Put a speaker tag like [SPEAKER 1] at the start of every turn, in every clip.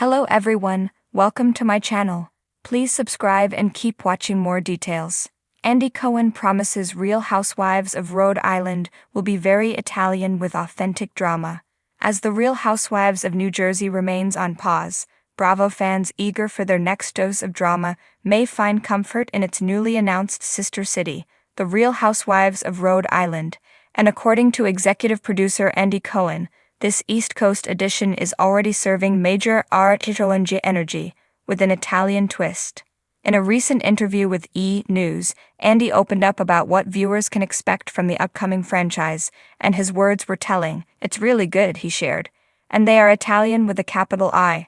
[SPEAKER 1] Hello everyone, welcome to my channel. Please subscribe and keep watching more details. Andy Cohen promises Real Housewives of Rhode Island will be very Italian with authentic drama. As the Real Housewives of New Jersey remains on pause, Bravo fans eager for their next dose of drama may find comfort in its newly announced sister city, the Real Housewives of Rhode Island, and according to executive producer Andy Cohen, this East Coast edition is already serving major RTONG energy, with an Italian twist. In a recent interview with E! News, Andy opened up about what viewers can expect from the upcoming franchise, and his words were telling. "It's really good," he shared. "And they are Italian with a capital I."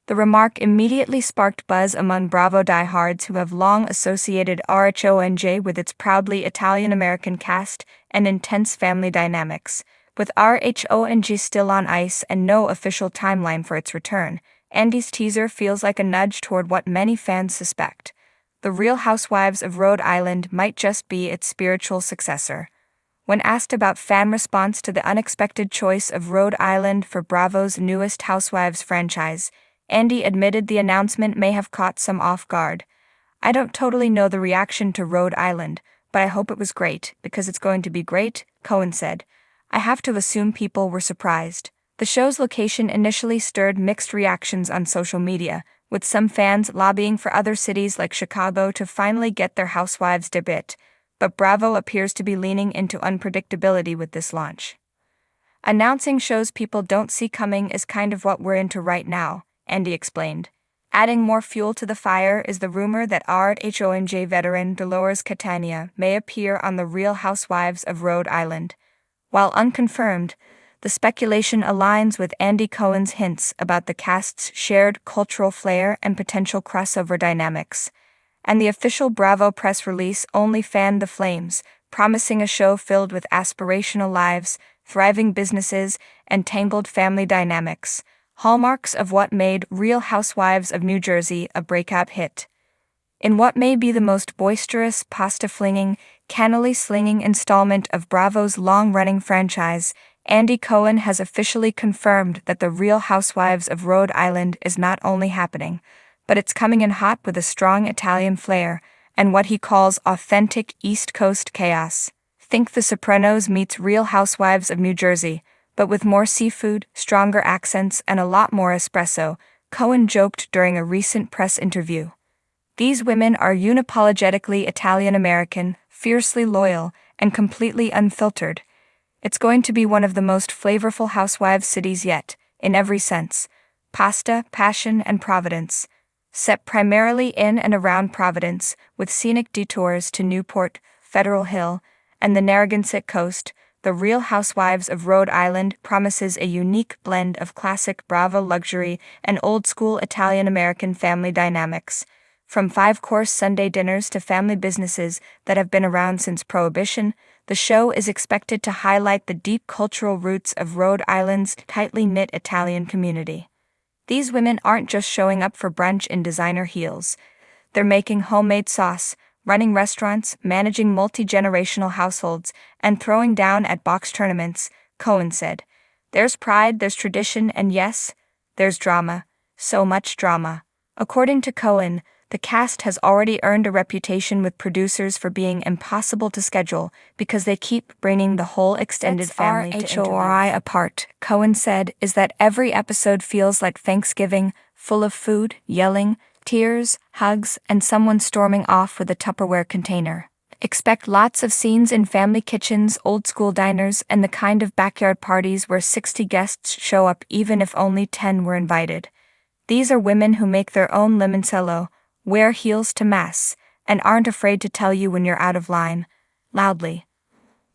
[SPEAKER 1] The remark immediately sparked buzz among Bravo diehards who have long associated RHONJ with its proudly Italian-American cast and intense family dynamics. With RHONG still on ice and no official timeline for its return, Andy's teaser feels like a nudge toward what many fans suspect. The Real Housewives of Rhode Island might just be its spiritual successor. When asked about fan response to the unexpected choice of Rhode Island for Bravo's newest Housewives franchise, Andy admitted the announcement may have caught some off guard. "I don't totally know the reaction to Rhode Island, but I hope it was great, because it's going to be great," Cohen said. "I have to assume people were surprised." The show's location initially stirred mixed reactions on social media, with some fans lobbying for other cities like Chicago to finally get their Housewives debut, but Bravo appears to be leaning into unpredictability with this launch. "Announcing shows people don't see coming is kind of what we're into right now," Andy explained. Adding more fuel to the fire is the rumor that RHONJ veteran Dolores Catania may appear on The Real Housewives of Rhode Island. While unconfirmed, the speculation aligns with Andy Cohen's hints about the cast's shared cultural flair and potential crossover dynamics. And the official Bravo press release only fanned the flames, promising a show filled with aspirational lives, thriving businesses, and tangled family dynamics, hallmarks of what made Real Housewives of New Jersey a breakout hit. In what may be the most boisterous, pasta-flinging, cannoli-slinging installment of Bravo's long-running franchise, Andy Cohen has officially confirmed that The Real Housewives of Rhode Island is not only happening, but it's coming in hot with a strong Italian flair and what he calls authentic East Coast chaos. Think The Sopranos meets Real Housewives of New Jersey, but with more seafood, stronger accents, and a lot more espresso, Cohen joked during a recent press interview. "These women are unapologetically Italian-American, fiercely loyal, and completely unfiltered. It's going to be one of the most flavorful housewives cities yet, in every sense. Pasta, passion, and Providence. Set primarily in and around Providence, with scenic detours to Newport, Federal Hill, and the Narragansett coast, The Real Housewives of Rhode Island promises a unique blend of classic Bravo luxury and old-school Italian-American family dynamics. From 5-course Sunday dinners to family businesses that have been around since Prohibition, the show is expected to highlight the deep cultural roots of Rhode Island's tightly knit Italian community. These women aren't just showing up for brunch in designer heels. They're making homemade sauce, running restaurants, managing multi-generational households, and throwing down at box tournaments, Cohen said. "There's pride, there's tradition, and yes, there's drama. So much drama." According to Cohen, the cast has already earned a reputation with producers for being impossible to schedule because they keep bringing the whole extended family to interviews. Apart, Cohen said, is that every episode feels like Thanksgiving, full of food, yelling, tears, hugs, and someone storming off with a Tupperware container. Expect lots of scenes in family kitchens, old-school diners, and the kind of backyard parties where 60 guests show up even if only 10 were invited. These are women who make their own limoncello, wear heels to mass, and aren't afraid to tell you when you're out of line, loudly.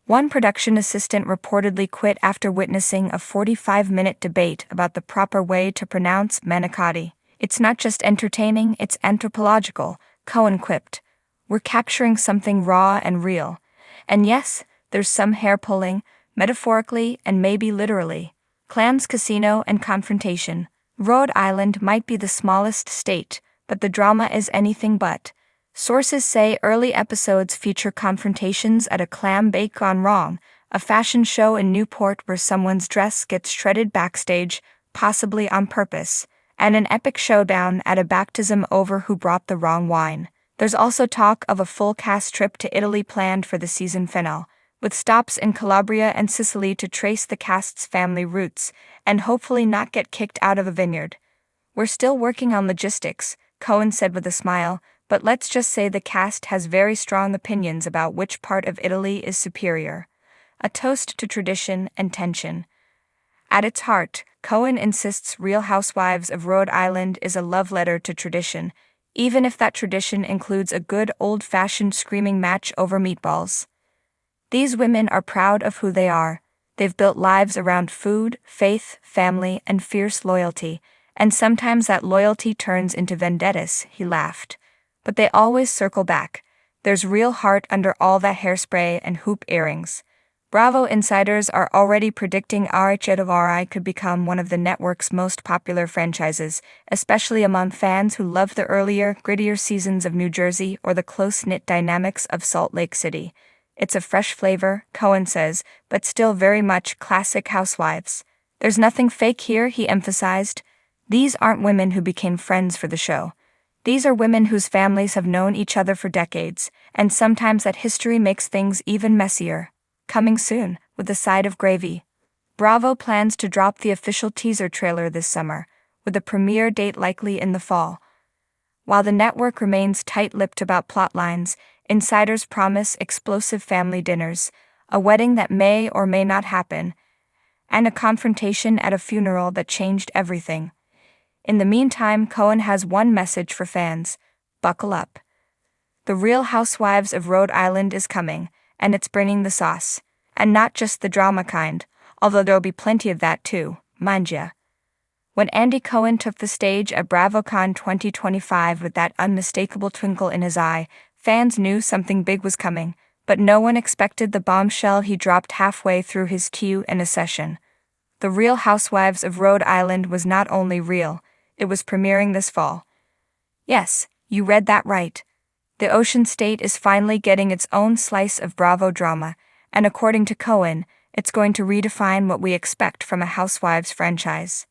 [SPEAKER 1] One production assistant reportedly quit after witnessing a 45-minute debate about the proper way to pronounce manicotti. "It's not just entertaining, it's anthropological," Cohen quipped. "We're capturing something raw and real. And yes, there's some hair-pulling, metaphorically and maybe literally. Clams, casino, and confrontation. Rhode Island might be the smallest state, but the drama is anything but. Sources say early episodes feature confrontations at a clam bake gone wrong, a fashion show in Newport where someone's dress gets shredded backstage, possibly on purpose, and an epic showdown at a baptism over who brought the wrong wine. There's also talk of a full cast trip to Italy planned for the season finale, with stops in Calabria and Sicily to trace the cast's family roots, and hopefully not get kicked out of a vineyard. "We're still working on logistics," Cohen said with a smile, "but let's just say the cast has very strong opinions about which part of Italy is superior." A toast to tradition and tension. At its heart, Cohen insists Real Housewives of Rhode Island is a love letter to tradition, even if that tradition includes a good old-fashioned screaming match over meatballs. These women are proud of who they are. They've built lives around food, faith, family, and fierce loyalty, and sometimes that loyalty turns into vendettas, he laughed. But they always circle back. There's real heart under all that hairspray and hoop earrings. Bravo insiders are already predicting RH could become one of the network's most popular franchises, especially among fans who love the earlier, grittier seasons of New Jersey or the close-knit dynamics of Salt Lake City. "It's a fresh flavor," Cohen says, "but still very much classic Housewives. There's nothing fake here," he emphasized. "These aren't women who became friends for the show. These are women whose families have known each other for decades, and sometimes that history makes things even messier." Coming soon, with a side of gravy. Bravo plans to drop the official teaser trailer this summer, with a premiere date likely in the fall. While the network remains tight-lipped about plotlines, insiders promise explosive family dinners, a wedding that may or may not happen, and a confrontation at a funeral that changed everything. In the meantime, Cohen has one message for fans: buckle up. The Real Housewives of Rhode Island is coming, and it's bringing the sauce. And not just the drama kind, although there'll be plenty of that too, mind ya. When Andy Cohen took the stage at BravoCon 2025 with that unmistakable twinkle in his eye, fans knew something big was coming, but no one expected the bombshell he dropped halfway through his Q&A session. The Real Housewives of Rhode Island was not only real, it was premiering this fall. Yes, you read that right. The Ocean State is finally getting its own slice of Bravo drama, and according to Cohen, it's going to redefine what we expect from a Housewives franchise.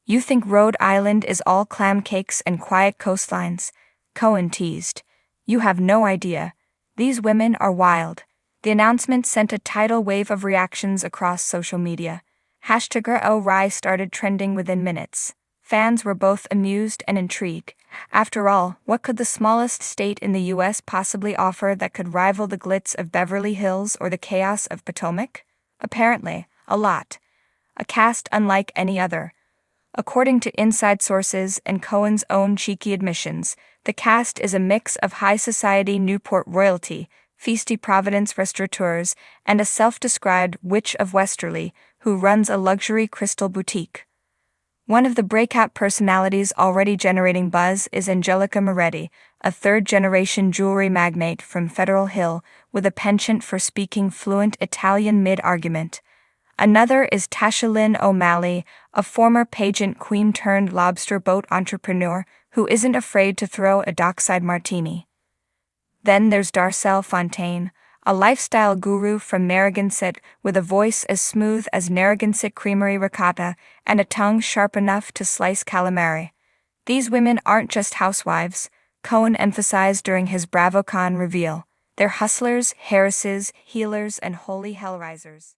[SPEAKER 1] "You think Rhode Island is all clam cakes and quiet coastlines?" Cohen teased. "You have no idea. These women are wild." The announcement sent a tidal wave of reactions across social media. #RO started trending within minutes. Fans were both amused and intrigued. After all, what could the smallest state in the U.S. possibly offer that could rival the glitz of Beverly Hills or the chaos of Potomac? Apparently, a lot. A cast unlike any other. According to inside sources and Cohen's own cheeky admissions, the cast is a mix of high society Newport royalty, feisty Providence restaurateurs, and a self-described witch of Westerly who runs a luxury crystal boutique. One of the breakout personalities already generating buzz is Angelica Moretti, a third-generation jewelry magnate from Federal Hill with a penchant for speaking fluent Italian mid-argument. Another is Tasha Lynn O'Malley, a former pageant queen-turned-lobster boat entrepreneur who isn't afraid to throw a dockside martini. Then there's Darcel Fontaine, a lifestyle guru from Narragansett with a voice as smooth as Narragansett Creamery ricotta and a tongue sharp enough to slice calamari. These women aren't just housewives, Cohen emphasized during his BravoCon reveal. They're hustlers, heiresses, healers, and holy hellraisers.